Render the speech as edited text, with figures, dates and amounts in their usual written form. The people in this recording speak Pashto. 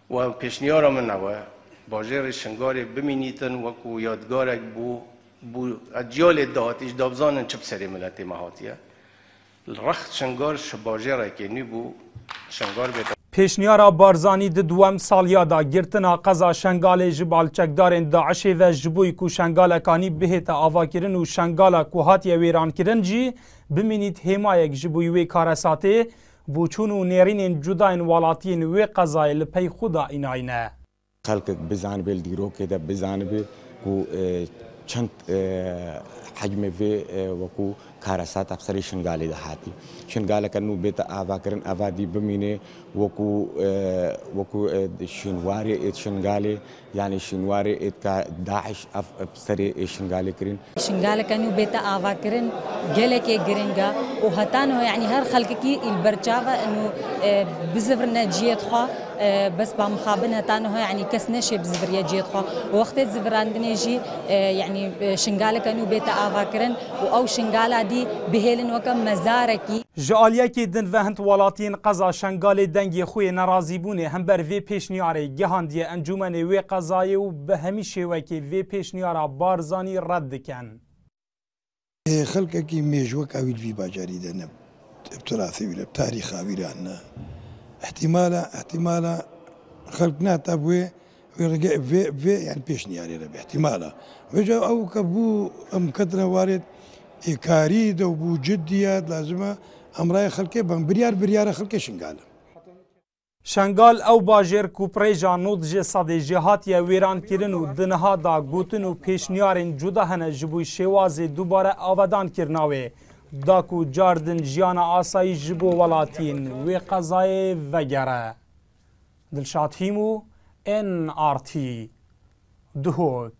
و پیشنیار من نوه باجر شنگار بمینیتن وکو یادگارک بو اجیال دهاتیش دابزانن چه بسری ملتی مهاتیه رخت شنگار باجره که نی بو شنگار بیت پیشنیارا بارزانی د دوام سالیا دا گرتنا قزا شنگال جبالچکدارن داعش و جبوی کو شنگالکانی بهت آواکرن و شنگالا کو هاتیه ویران کرن جی بمینید همایک جبوی وی کارساته بوچون و نیرین جداین والاتین وی قزای لپی خدا ایناینه خلق بزانب الدیرو كده بزانب کو چند حجم في وكو كارسات افسري شنغالي دهاتي شنغاله كانو بيت افاكرن افادي بمينه وكو شنواري شنغالي يعني شنواري ات داعش افسري شنغالي كرين شنغاله كانو بيت افاكرن جلكي جرينجا وهتانو يعني هر خلقكي البرجافه انه بزفرنا جيت خا بس بمخابنها تانو يعني كسنشي بزفريا جيت خا وقت زفراندني جي يعني شنغاله كانو بيت افاكرن او شنغاله دي بهلن وكم مزاركي جاليكي دن وهنت ولاتين قزا شنغال دنگي خوي ناراضي بونه هم بر في پیشنیاری گهاندی انجمن وی قضای و به همیشه وکی وی پیشنیارا بارزانی رد کن خلقك ميجوك أويل في باجاري دنا بتراثي ولا بتاريخ أبيرنا احتمالا خلقنا تبوي ورجع في يعني بيشنياري ربي احتمالا وجا أو كبو أم كتنا وارد إكاريد وبو جديات لازمه امرای خلقه بن بریار خلقه شنگال شنگال او باجر کو پریجا نودج صد جهات یا ویران کرن و دنها دا گوتن و پیشنیارن جدا هنه جبوی شواز دوباره آودان کرناوه دا کو جاردن جیان آسایی جبو ولاتین و قضای وگره دلشاد هیمو NRT دهوک